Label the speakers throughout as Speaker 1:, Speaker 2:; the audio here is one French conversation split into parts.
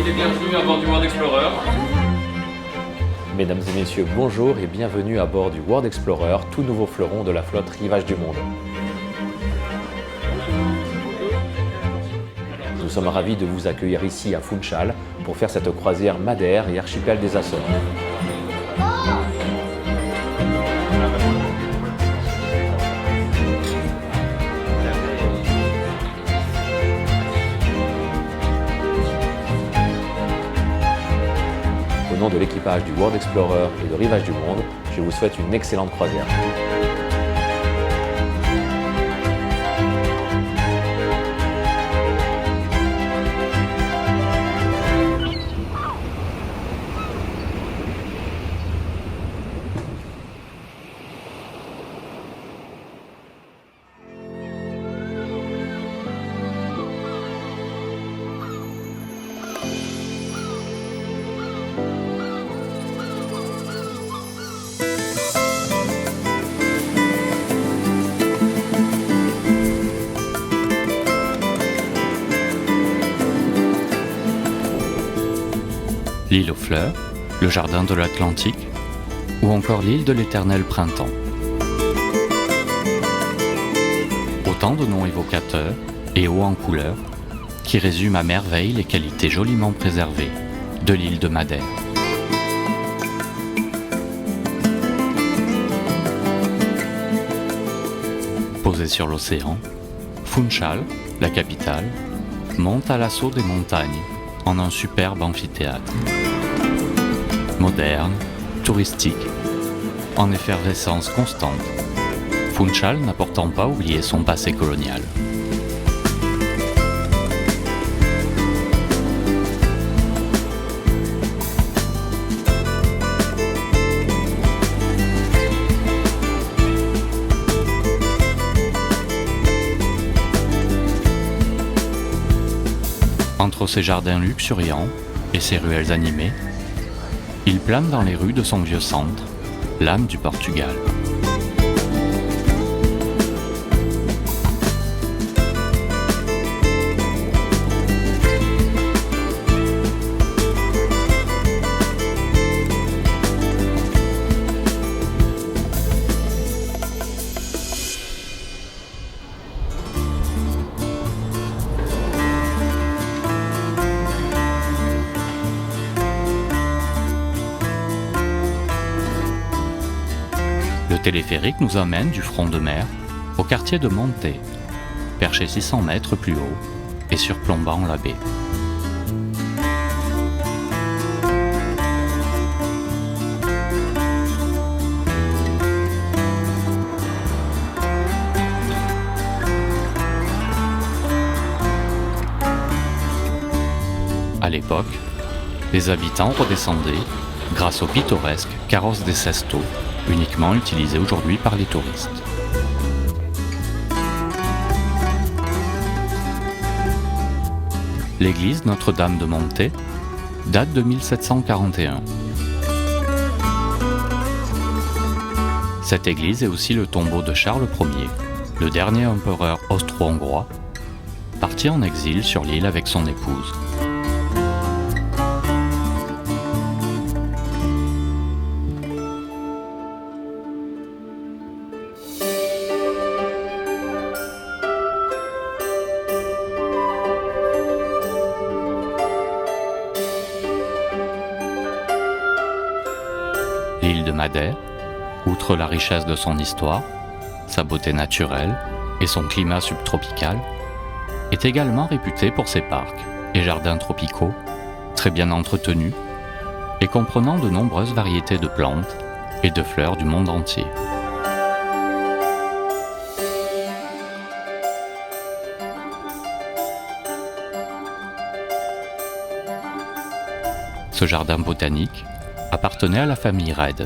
Speaker 1: les bienvenus à bord du World Explorer.
Speaker 2: Mesdames et messieurs, bonjour et bienvenue à bord du World Explorer, tout nouveau fleuron de la flotte Rivage du Monde. Nous sommes ravis de vous accueillir ici à Funchal pour faire cette croisière Madère et archipel des Açores. Au nom de l'équipage du World Explorer et de Rivage du Monde, je vous souhaite une excellente croisière.
Speaker 3: L'île aux fleurs, le jardin de l'Atlantique, ou encore l'île de l'éternel printemps. Autant de noms évocateurs et hauts en couleurs qui résument à merveille les qualités joliment préservées de l'île de Madère. Posée sur l'océan, Funchal, la capitale, monte à l'assaut des montagnes en un superbe amphithéâtre. Moderne, touristique, en effervescence constante, Funchal n'a pourtant pas oublié son passé colonial. Entre ses jardins luxuriants et ses ruelles animées, il plane dans les rues de son vieux centre, l'âme du Portugal. Le téléphérique nous emmène du front de mer au quartier de Monte, perché 600 mètres plus haut et surplombant la baie. À l'époque, les habitants redescendaient grâce au pittoresque carrosse des Sesto, uniquement utilisé aujourd'hui par les touristes. L'église Notre-Dame de Monte date de 1741. Cette église est aussi le tombeau de Charles Ier, le dernier empereur austro-hongrois, parti en exil sur l'île avec son épouse. L'île de Madère, outre la richesse de son histoire, sa beauté naturelle et son climat subtropical, est également réputée pour ses parcs et jardins tropicaux, très bien entretenus et comprenant de nombreuses variétés de plantes et de fleurs du monde entier. Ce jardin botanique appartenait à la famille Red.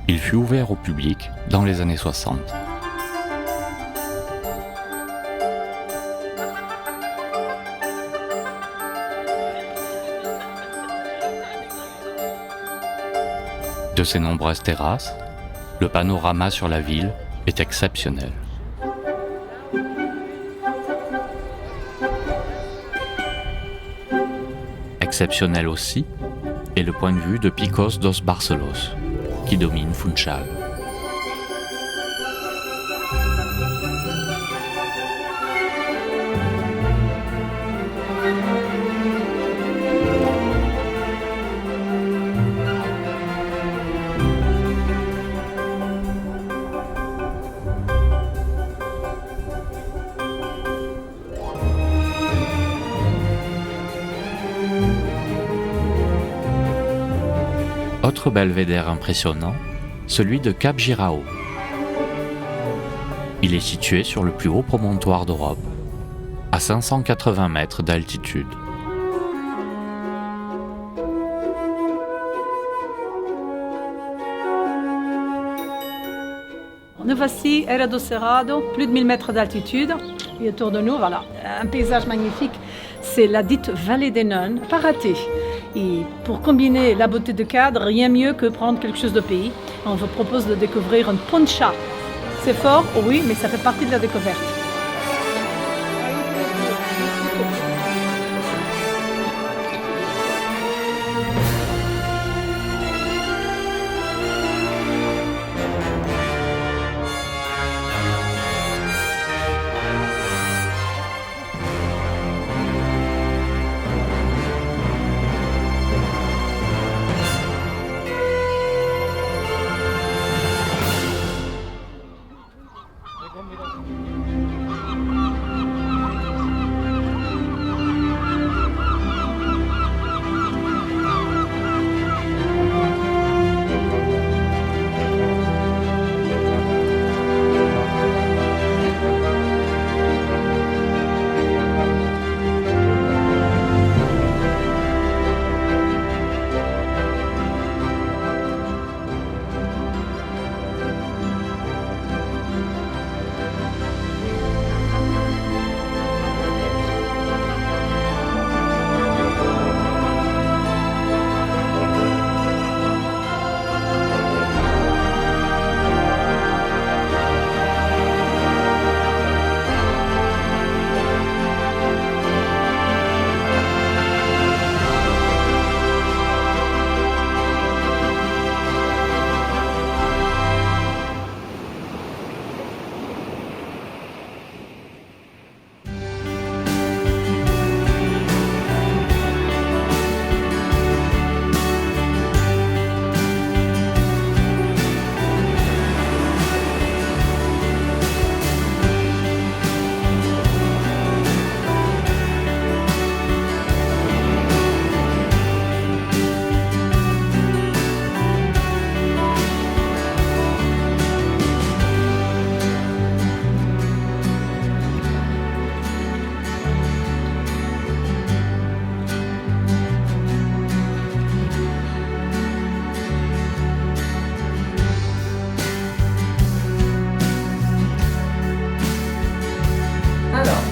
Speaker 3: Il fut ouvert au public dans les années 60. De ses nombreuses terrasses, le panorama sur la ville est exceptionnel. Exceptionnel aussi est le point de vue de Picos dos Barcelos, qui domine Funchal. Autre belvédère impressionnant, celui de Cap Girao. Il est situé sur le plus haut promontoire d'Europe, à 580 mètres d'altitude.
Speaker 4: Nous voici, Era do Cerrado, plus de 1000 mètres d'altitude. Et autour de nous, voilà, un paysage magnifique. C'est la dite vallée des Nonnes, pas ratée. Et pour combiner la beauté de cadre, rien mieux que prendre quelque chose de pays. On vous propose de découvrir un poncha. C'est fort, oui, mais ça fait partie de la découverte.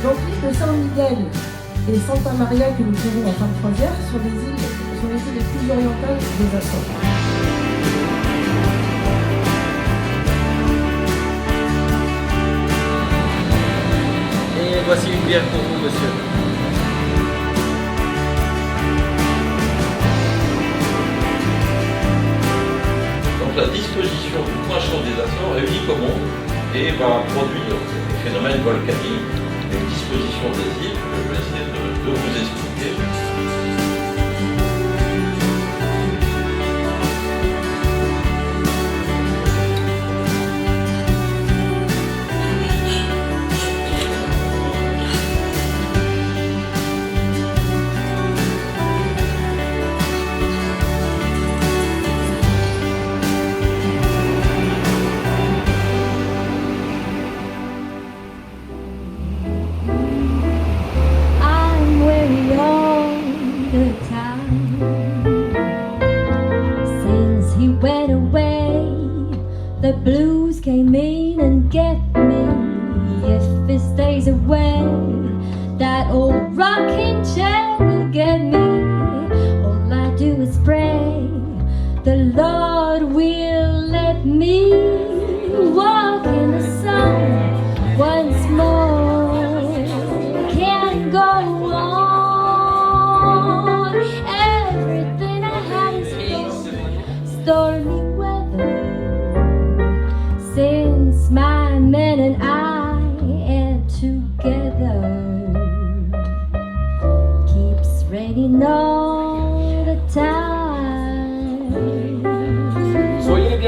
Speaker 5: Donc l'île de Saint-Miguel et Santa Maria que nous verrons en fin de croisière sont les îles les plus orientales des Açores.
Speaker 1: Et voici une bière pour vous, monsieur. Donc la disposition du point chaud des Açores est unique au monde et va produire des phénomènes volcaniques, une disposition des îles que je vais essayer de vous expliquer.
Speaker 6: The blues came in and get me. If it stays away, that old rocking chair will get me. All I do is pray the Lord will let me walk in the sun once more. Can't go on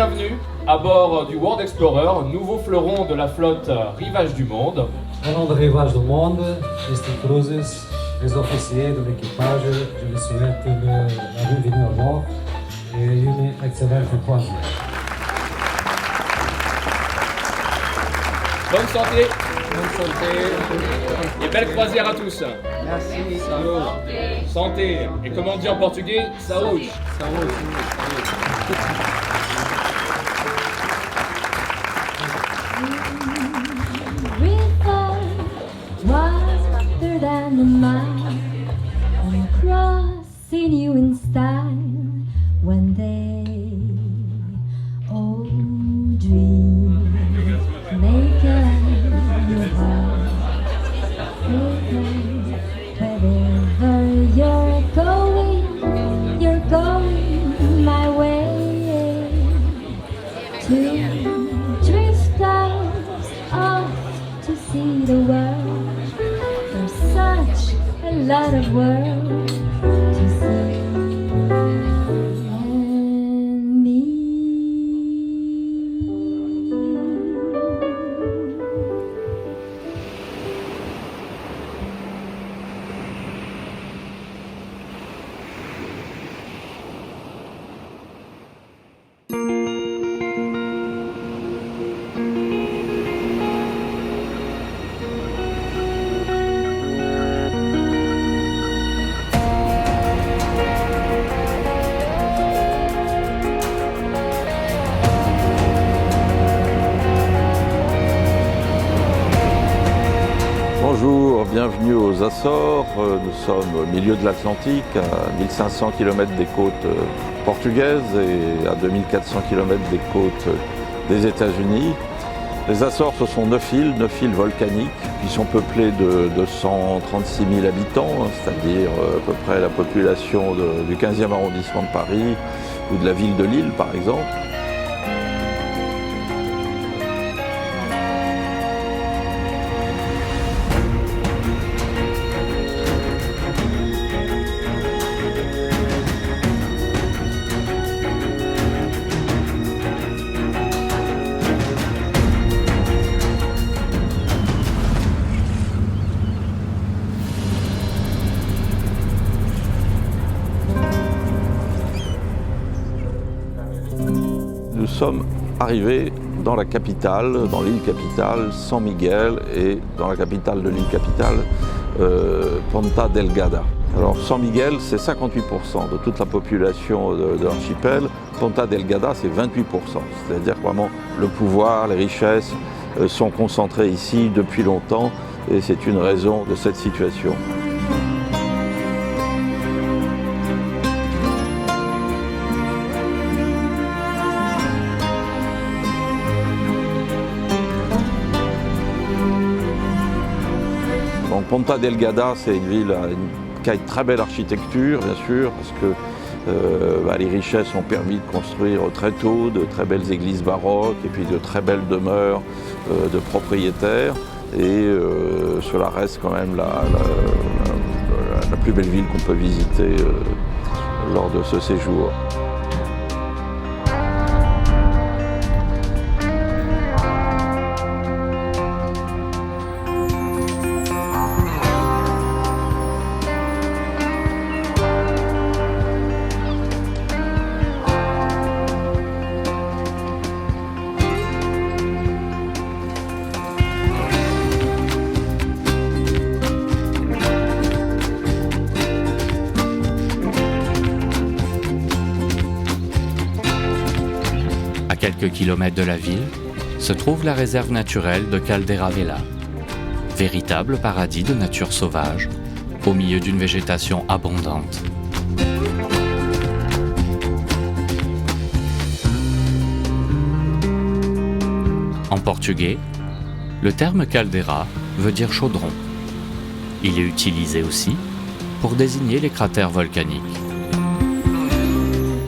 Speaker 7: bienvenue à bord du World Explorer, nouveau fleuron de la flotte Rivage du Monde.
Speaker 8: Au nom de Rivage du Monde, Mr. Cruises, les officiers de l'équipage, je vous souhaite la bienvenue à bord et une excellente croisière.
Speaker 7: Bonne santé. Bonne santé. Et belle croisière à tous.
Speaker 9: Merci.
Speaker 7: Saúde. Santé. Et comment on dit en portugais? Saúde. Saúde.
Speaker 6: River wider than the mile, I'm crossing you in style when they all dream. Make your heart wherever you're going my way to drift off to see the world. There's such a lot of world to see. And me.
Speaker 1: Bonjour, bienvenue aux Açores. Nous sommes au milieu de l'Atlantique, à 1500 km des côtes portugaises et à 2400 km des côtes des États-Unis. Les Açores, ce sont 9 îles volcaniques qui sont peuplées de 236 000 habitants, c'est-à-dire à peu près la population du 15e arrondissement de Paris ou de la ville de Lille par exemple. Nous sommes arrivés dans la capitale, dans l'île capitale, San Miguel, et dans la capitale de l'île capitale, Ponta Delgada. Alors San Miguel, c'est 58% de toute la population de l'archipel. Ponta Delgada, c'est 28%. C'est-à-dire que vraiment le pouvoir, les richesses sont concentrées ici depuis longtemps, et c'est une raison de cette situation. Donc Ponta Delgada, c'est une ville qui a une très belle architecture, bien sûr, parce que les richesses ont permis de construire très tôt de très belles églises baroques et puis de très belles demeures de propriétaires. Et cela reste quand même la plus belle ville qu'on peut visiter lors de ce séjour.
Speaker 3: À quelques kilomètres de la ville, se trouve la réserve naturelle de Caldera Vella, véritable paradis de nature sauvage, au milieu d'une végétation abondante. En portugais, le terme caldera veut dire chaudron. Il est utilisé aussi pour désigner les cratères volcaniques.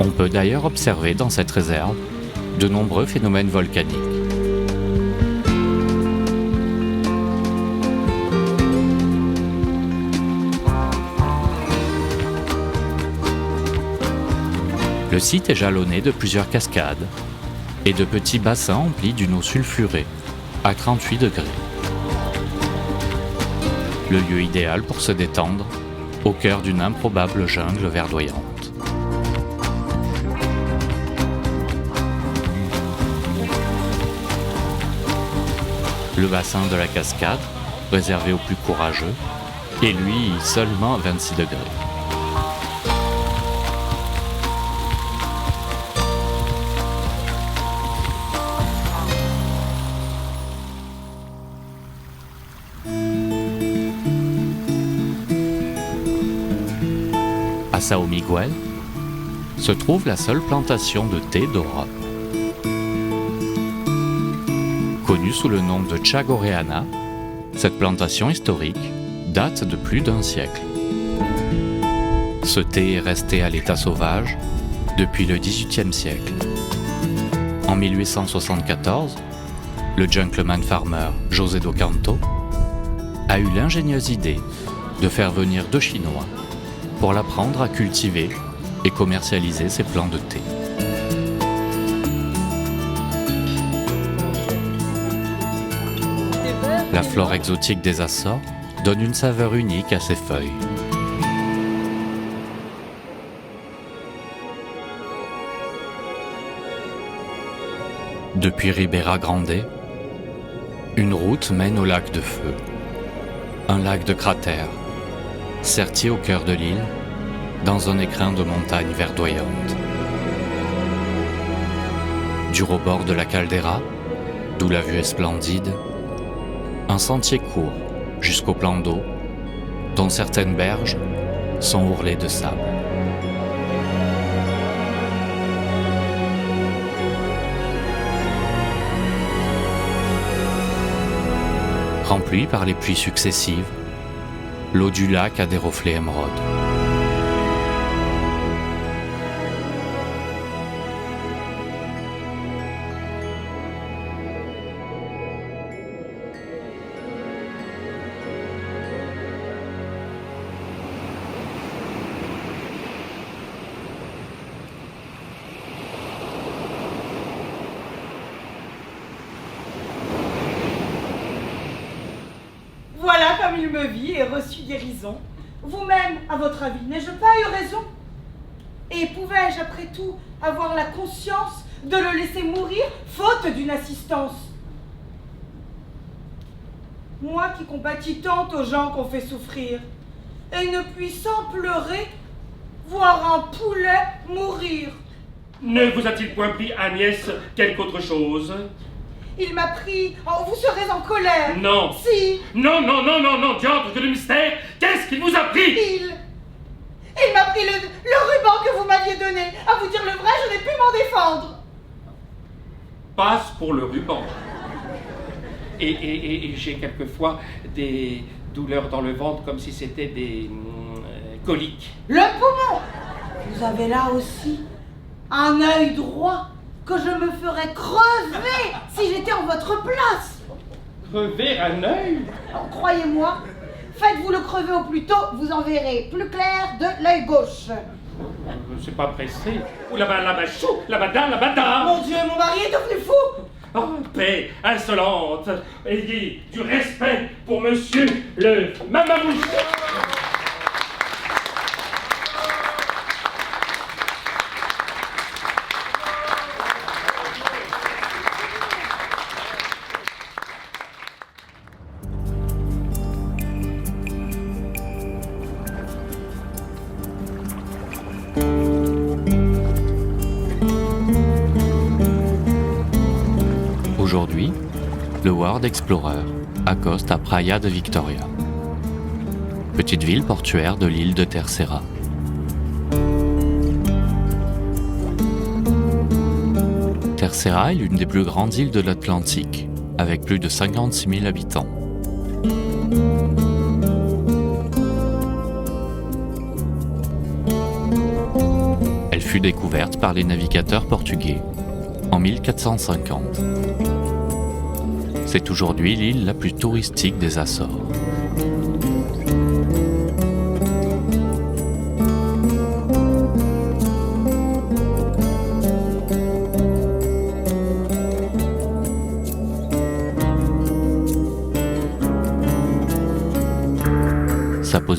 Speaker 3: On peut d'ailleurs observer dans cette réserve de nombreux phénomènes volcaniques. Le site est jalonné de plusieurs cascades, et de petits bassins emplis d'une eau sulfurée, à 38 degrés. Le lieu idéal pour se détendre, au cœur d'une improbable jungle verdoyante. Le bassin de la cascade, réservé aux plus courageux, et lui seulement à 26 degrés. À São Miguel se trouve la seule plantation de thé d'Europe. Connue sous le nom de Chagoreana, cette plantation historique date de plus d'1 siècle. Ce thé est resté à l'état sauvage depuis le XVIIIe siècle. En 1874, le gentleman farmer José do Canto a eu l'ingénieuse idée de faire venir 2 Chinois pour l'apprendre à cultiver et commercialiser ses plants de thé. La flore exotique des Açores donne une saveur unique à ses feuilles. Depuis Ribeira Grande, une route mène au lac de Feu, un lac de cratères, serti au cœur de l'île, dans un écrin de montagnes verdoyantes. Dure au bord de la caldeira, d'où la vue est splendide, un sentier court jusqu'au plan d'eau, dont certaines berges sont ourlées de sable. Remplie par les pluies successives, l'eau du lac a des reflets émeraudes.
Speaker 9: Voilà comme il me vit et reçut guérison. Vous-même, à votre avis, n'ai-je pas eu raison? Et pouvais-je, après tout, avoir la conscience de le laisser mourir, faute d'une assistance? Moi qui compatis tant aux gens qu'on fait souffrir, et ne puissant pleurer, voir un poulet mourir.
Speaker 10: Ne vous a-t-il point pris, Agnès, quelque autre chose?
Speaker 9: Il m'a pris... Oh, vous serez en colère.
Speaker 10: Non.
Speaker 9: Si.
Speaker 10: Non, diable de mystère. Qu'est-ce qu'il vous a pris?
Speaker 9: Il m'a pris le ruban que vous m'aviez donné. À vous dire le vrai, je n'ai pu m'en défendre.
Speaker 10: Passe pour le ruban. Et j'ai quelquefois des douleurs dans le ventre comme si c'était des coliques.
Speaker 9: Le poumon. Vous avez là aussi un œil droit que je me ferais crever si j'étais en votre place.
Speaker 10: Crever un œil?
Speaker 9: Croyez-moi, faites-vous le crever au plus tôt, vous en verrez plus clair de l'œil gauche.
Speaker 10: C'est pas pressé. Ou là-bas, chou, là-bas, là-bas.
Speaker 9: Mon Dieu, mon mari est devenu fou.
Speaker 10: Oh, paix insolente. Ayez du respect pour monsieur le mamamouche.
Speaker 3: Aujourd'hui, le World Explorer accoste à Praia de Victoria, petite ville portuaire de l'île de Terceira. Terceira est l'une des plus grandes îles de l'Atlantique, avec plus de 56 000 habitants. Elle fut découverte par les navigateurs portugais en 1450. C'est aujourd'hui l'île la plus touristique des Açores.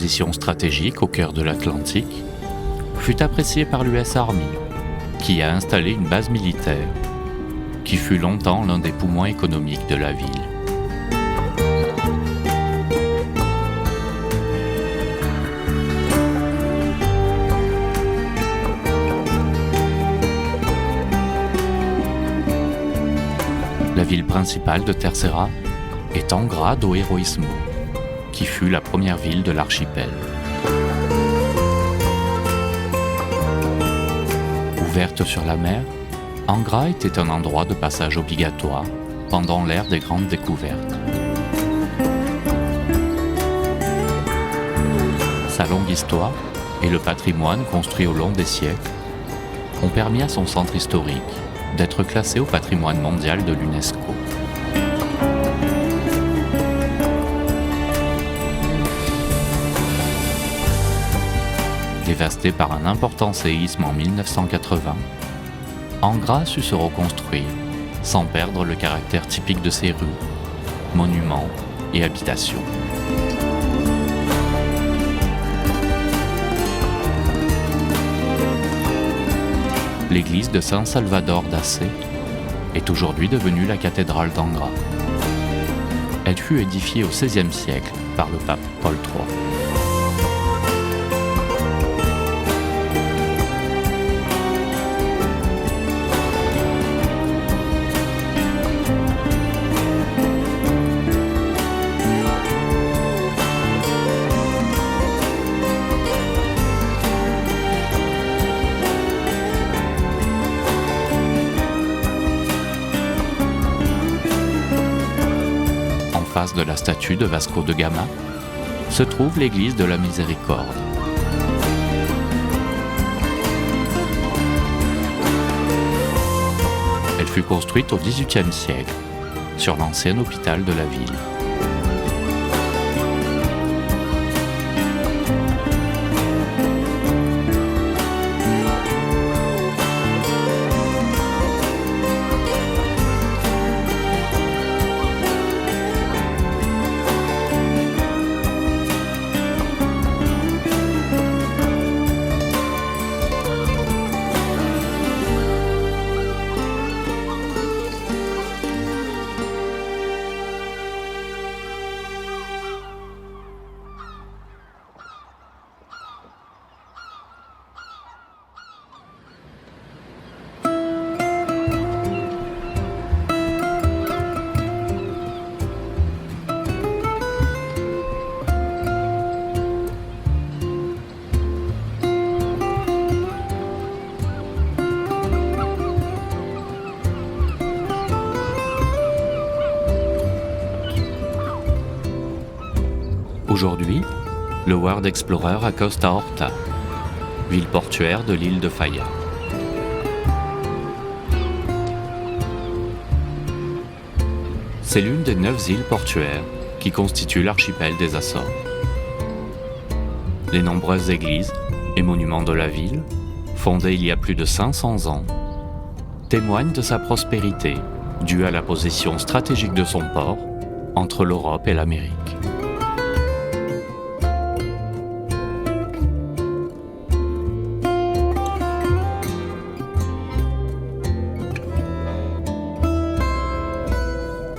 Speaker 3: position stratégique au cœur de l'Atlantique, fut appréciée par l'US Army, qui a installé une base militaire, qui fut longtemps l'un des poumons économiques de la ville. La ville principale de Terceira est Angra do Heroísmo, qui fut la première ville de l'archipel. Ouverte sur la mer, Angra était un endroit de passage obligatoire pendant l'ère des grandes découvertes. Sa longue histoire et le patrimoine construit au long des siècles ont permis à son centre historique d'être classé au patrimoine mondial de l'UNESCO. Dévasté par un important séisme en 1980, Angra sut se reconstruire sans perdre le caractère typique de ses rues, monuments et habitations. L'église de San Salvador d'Ace est aujourd'hui devenue la cathédrale d'Angra. Elle fut édifiée au XVIe siècle par le pape Paul III. De la statue de Vasco de Gama se trouve l'église de la Miséricorde. Elle fut construite au XVIIIe siècle sur l'ancien hôpital de la ville. Aujourd'hui, le World Explorer accoste à Horta, ville portuaire de l'île de Faya. C'est l'une des 9 îles portuaires qui constituent l'archipel des Açores. Les nombreuses églises et monuments de la ville, fondée il y a plus de 500 ans, témoignent de sa prospérité due à la position stratégique de son port entre l'Europe et l'Amérique.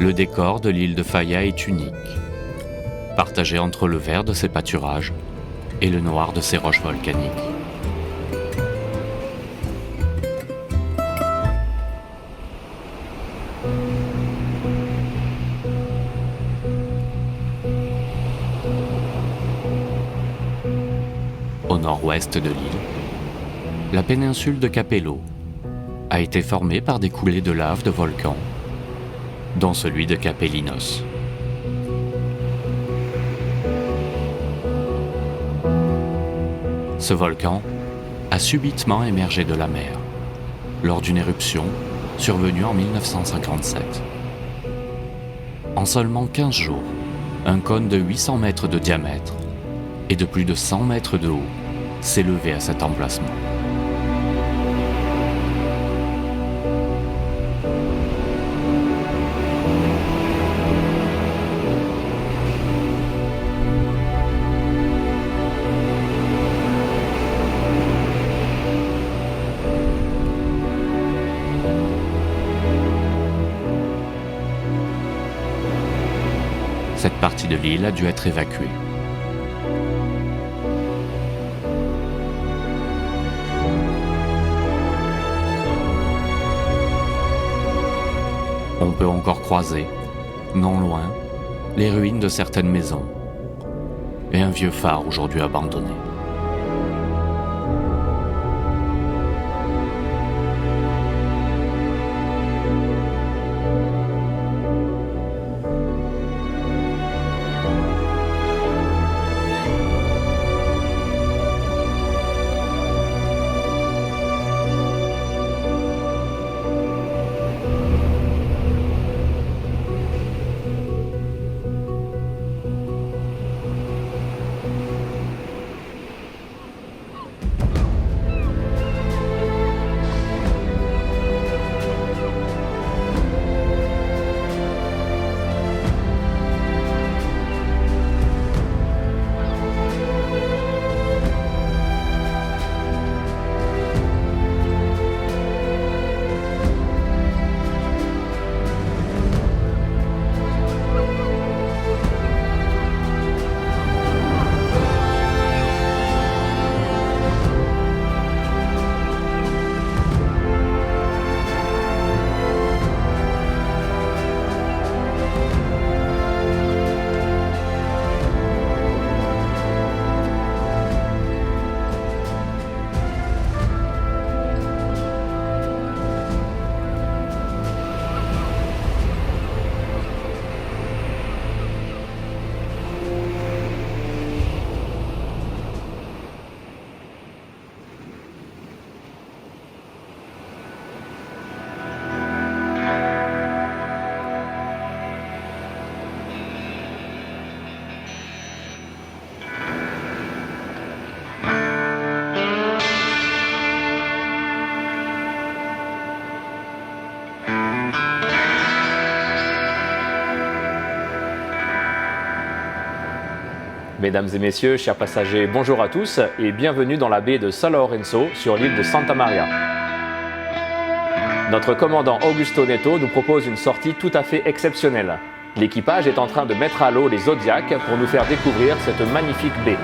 Speaker 3: Le décor de l'île de Faya est unique, partagé entre le vert de ses pâturages et le noir de ses roches volcaniques. Au nord-ouest de l'île, la péninsule de Capello a été formée par des coulées de lave de volcans, dont celui de Capelinos. Ce volcan a subitement émergé de la mer lors d'une éruption survenue en 1957. En seulement 15 jours, un cône de 800 mètres de diamètre et de plus de 100 mètres de haut s'est levé à cet emplacement. cette partie de l'île a dû être évacuée. On peut encore croiser, non loin, les ruines de certaines maisons et un vieux phare aujourd'hui abandonné.
Speaker 2: Mesdames et messieurs, chers passagers, bonjour à tous et bienvenue dans la baie de San Lorenzo sur l'île de Santa Maria. Notre commandant Augusto Neto nous propose une sortie tout à fait exceptionnelle. L'équipage est en train de mettre à l'eau les Zodiacs pour nous faire découvrir cette magnifique baie.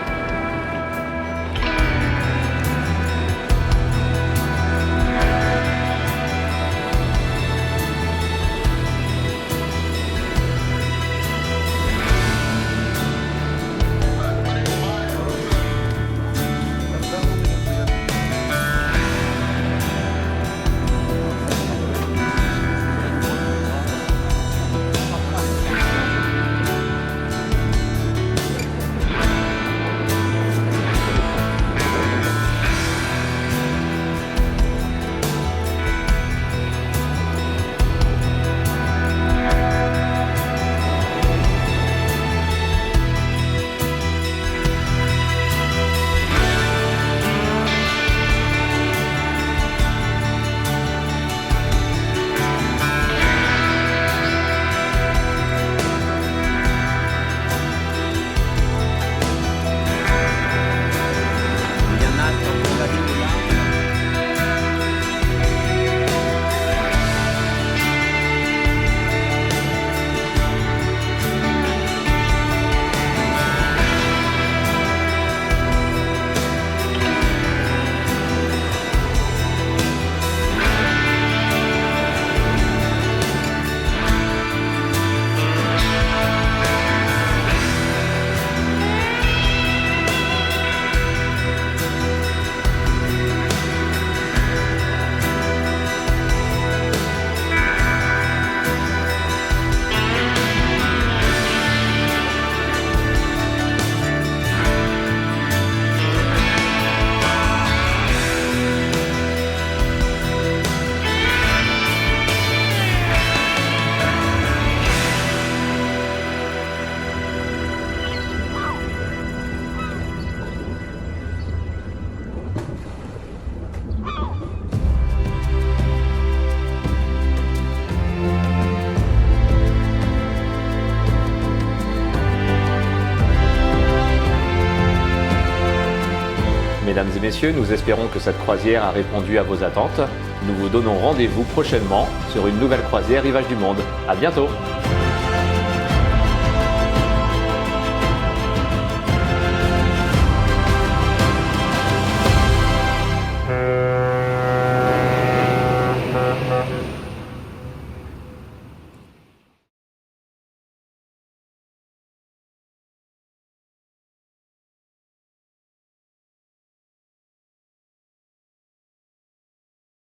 Speaker 2: Mesdames et messieurs, nous espérons que cette croisière a répondu à vos attentes. Nous vous donnons rendez-vous prochainement sur une nouvelle croisière Rivage du Monde. À bientôt!